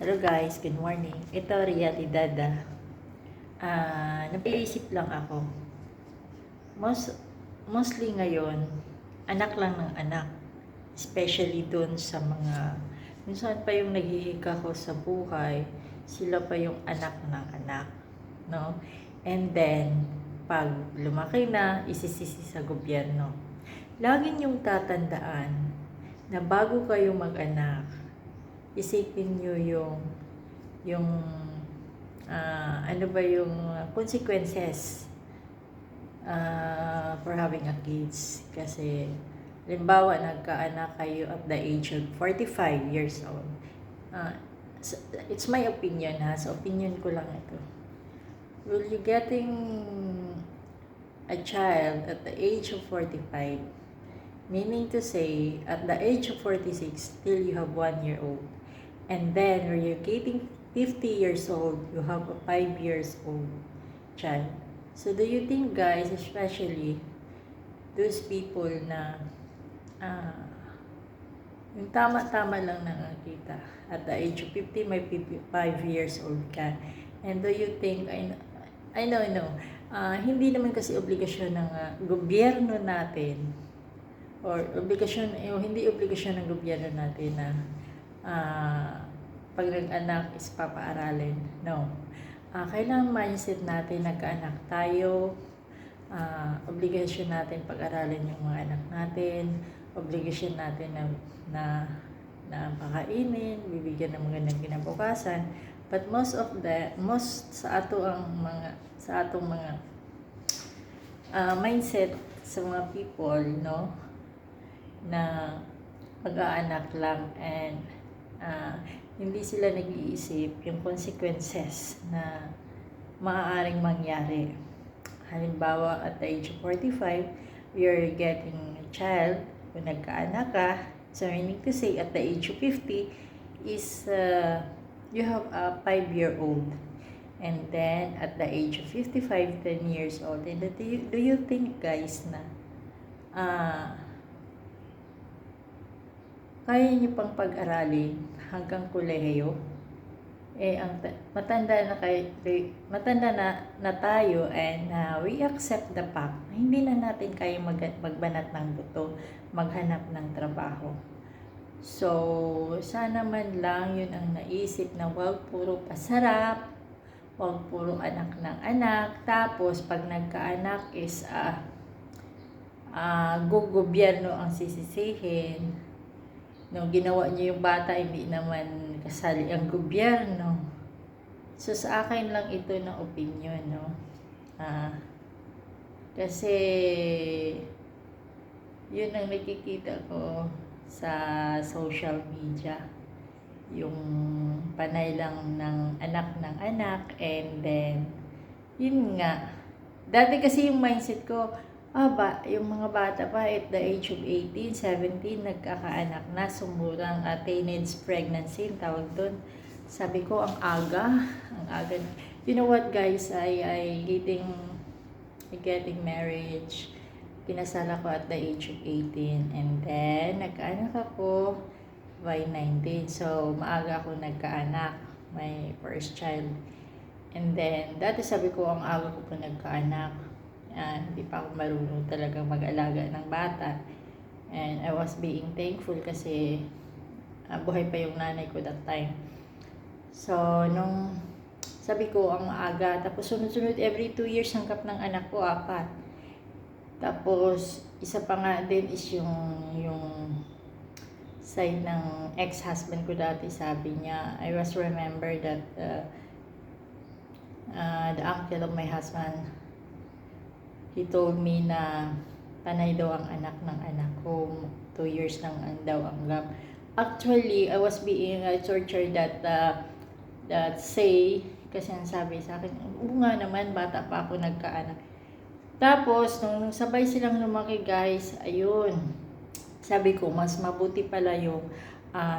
Hello guys, good morning. Ito realidad napaisip lang ako. Mostly ngayon, anak lang ng anak. Especially dun sa mga, minsan pa yung naghihika ko sa buhay, sila pa yung anak ng anak. No? And then, pag lumaki na, isisisi sa gobyerno. Laging yung tatandaan na bago kayo mag-anak, isipin nyo yung ano ba yung consequences for having a kids. Kasi halimbawa nagkaanak kayo at the age of 45 years old. It's my opinion so opinion ko lang ito. Will you getting a child at the age of 45, meaning to say at the age of 46 till you have 1 year old, and then when you're getting 50 years old, you have a 5 years old child. So do you think guys, especially those people na yung tama-tama lang nakakita at the age of 50, may 5 years old ka, and do you think, I know, hindi naman kasi obligasyon ng gobyerno natin or hindi obligasyon ng gobyerno natin na pag nag-anak is papaaralin. No. Kailangan mindset natin, nagkaanak tayo, obligasyon natin pag-aralin yung mga anak natin, obligasyon natin na pakainin, bibigyan ng magandang kinabukasan. But most sa atong mga mindset sa mga people, no, na mag-aanak lang, and hindi sila nag-iisip yung consequences na maaaring mangyari. Halimbawa, at the age of 45, you're getting a child, kung nagkaanak ka, so meaning to say, at the age of 50, is you have a 5-year-old. And then, at the age of 55, 10 years old. And do you think, guys, na kaya nyo pang pag-aralin hanggang kolehiyo? Matanda na tayo, and we accept the fact na hindi na natin kaya magbanat ng buto, maghanap ng trabaho. So, sana man lang yun ang naisip, na wag puro pasarap, wag puro anak ng anak, tapos pag nagkaanak is gobyerno ang sisisihin. No, ginawa niyo yung bata, hindi naman kasali ang gobyerno. So sa akin lang ito na opinion, no. Kasi yun ang nakikita ko sa social media, yung panay lang ng anak, and then yun nga, dati kasi yung mindset ko, yung mga bata pa at the age of 18, 17, nagkakaanak na, sumurang teenage pregnancy, tawag doon. Sabi ko, ang aga. You know what guys, I getting marriage. Kinasal ako at the age of 18, and then nagkaanak ako by 19. So, maaga ako nagkaanak, my first child. And then, dati sabi ko, ang aga ko pa nagkaanak. Hindi pa ako marunong talagang mag-alaga ng bata. And I was being thankful kasi buhay pa yung nanay ko that time. So, nung sabi ko, ang aga, tapos sunod-sunod every 2 years hangkap ng anak ko, 4. Tapos, isa pa nga din is yung side ng ex-husband ko dati, sabi niya, I was remember that the uncle of my husband, he told me na panay daw ang anak ng anak ko, 2 years lang daw ang gap. Actually, I was being tortured that say, kasi ang sabi sa akin, nga naman, bata pa ako nagkaanak. Tapos, nung sabay silang lumaki guys, ayun, sabi ko, mas mabuti pala yung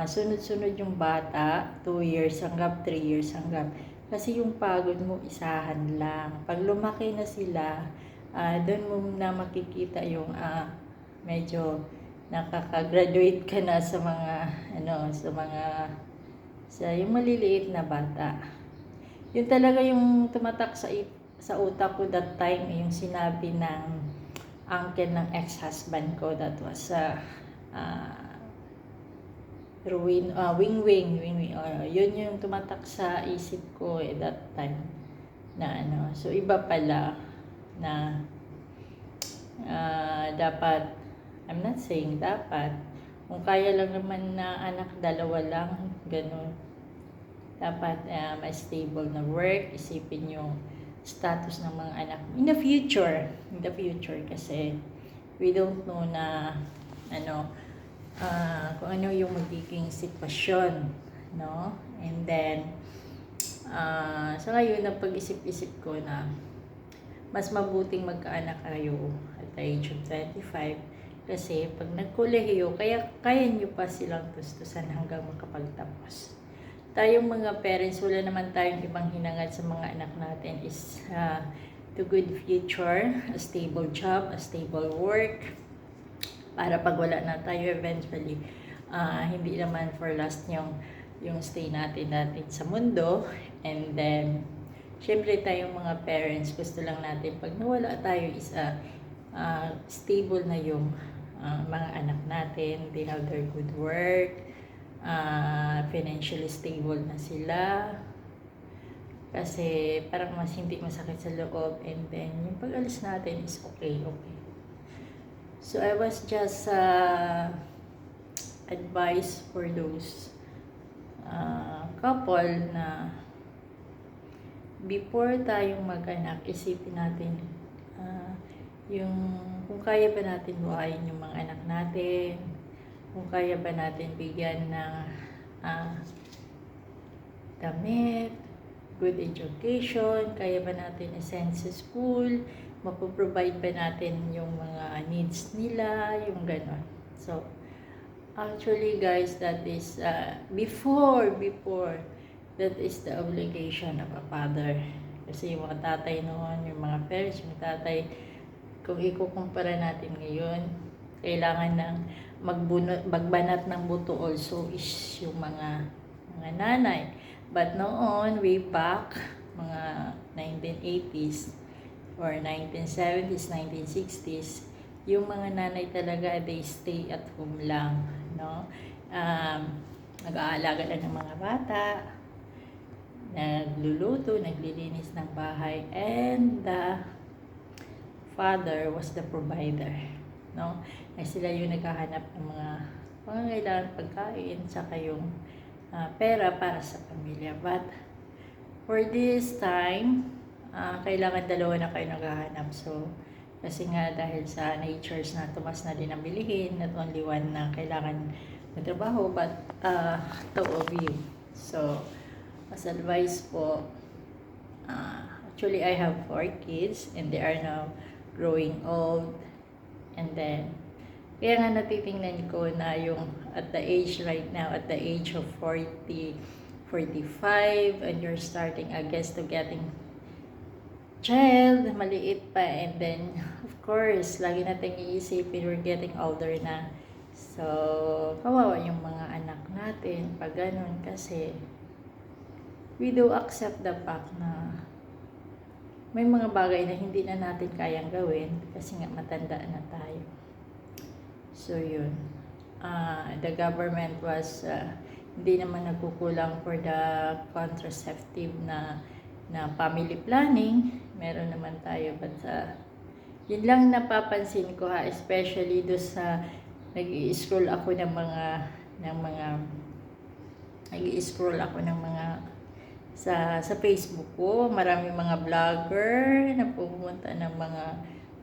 sunod-sunod yung bata, 2 years hanggang 3 years hanggang. Kasi yung pagod mo, isahan lang. Pag lumaki na sila, doon mo na makikita yung medyo nakaka-graduate ka na sa mga Sa yung maliliit na bata. Yun talaga yung tumatak sa utak ko that time, yung sinabi ng uncle ng ex-husband ko, that was Wing Wing. Yun yung tumatak sa isip ko that time na ano. So iba pala na dapat, I'm not saying dapat, kung kaya lang naman na anak, dalawa lang, ganun. Dapat may stable na work, isipin yung status ng mga anak in the future kasi we don't know na ano, kung ano yung magiging sitwasyon, no? And then sa ngayon napag-isip-isip ko na mas mabuting magkaanak kayo at the age of 25 kasi pag nagkolehiyo, kaya nyo pa silang tustusan hanggang makapagtapos. Tayong mga parents, wala naman tayong ibang hinangad sa mga anak natin is to good future, a stable job, a stable work, para pag wala na tayo eventually, hindi naman for last yung stay natin sa mundo. And then, syempre tayong mga parents, gusto lang natin pag nawala tayo is stable na yung mga anak natin, they have their good work, financially stable na sila, kasi parang mas hindi masakit sa loob, and then yung pag-alis natin is okay. So I was just advice for those couple na before tayong mag-anak, isipin natin yung kung kaya ba natin buhayin yung mga anak natin, kung kaya ba natin bigyan ng damit, good education, kaya ba natin i-send sa school, mapoprovide ba natin yung mga needs nila, yung gano'n. So, actually guys, that is, before, that is the obligation of a father. Kasi yung mga tatay noon, yung mga parents, yung tatay, kung ikukumpara natin ngayon, kailangan ng magbanat ng buto also is yung mga nanay. But noon, way back, mga 1980s or 1970s, 1960s, yung mga nanay talaga, they stay at home lang, no? Nag-aalaga lang ng mga bata, nagluluto, naglilinis ng bahay, and the father was the provider, no? Sila yung naghahanap ng mga pangangailangan, pagkain, saka yung pera para sa pamilya. But for this time, kailangan dalawa na kayo naghahanap. So, kasi nga dahil sa natures na tumas na din ang bilihin, not only one na kailangan magtrabaho, but two of you. So, as advice po, actually I have 4 kids and they are now growing old, and then kaya nga natitingnan ko na yung at the age right now, at the age of 40, 45, and you're starting, I guess, to getting child, maliit pa, and then of course lagi natin iisipin we're getting older na, so kawawa yung mga anak natin pag ganun, kasi we do accept the fact na may mga bagay na hindi na natin kayang gawin kasi nga matanda na tayo. So yun, the government was hindi naman nagkukulang for the contraceptive na family planning, meron naman tayo, but yun lang napapansin ko especially do sa nag-i-scroll ako ng mga sa Facebook ko, maraming mga vlogger na pumunta ng mga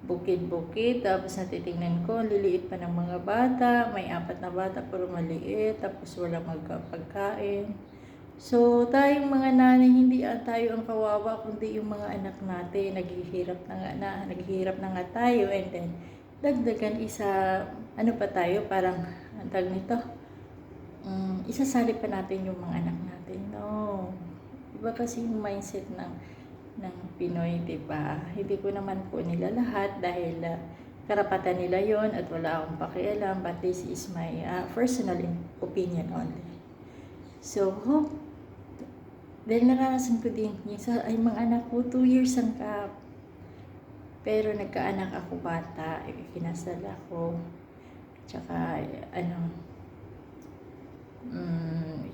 bukid-bukid, tapos natitingnan ko, liliit pa ng mga bata, may 4 na bata pero maliit, tapos walang magkapagkain. So, tayong mga nanay, hindi tayo ang kawawa, kundi yung mga anak natin, naghihirap na nga tayo, and then, dagdagan ano pa tayo, parang, antag nito, isasali pa natin yung mga anak natin. No. Iba kasi yung mindset ng Pinoy, diba? Hindi ko naman po nila lahat dahil karapatan nila yon at wala akong pakialam, but this is my personal opinion only. So, hope, dahil naranasan ko din, yung sa ay mga anak ko, 2 years ang gap. Pero nagkaanak ako bata, kinasal ako, tsaka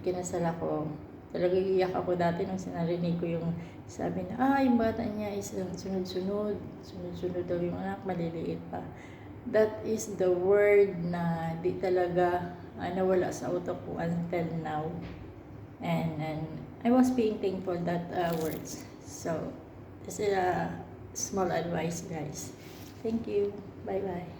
kinasal ako. Talagang iyak ako dati nung sinarinig ko yung sabi na, yung bata niya is sunod-sunod daw yung anak, maliliit pa. That is the word na di talaga nawala sa utak ko until now. And I was being thankful that words. So, this is a small advice, guys. Thank you. Bye-bye.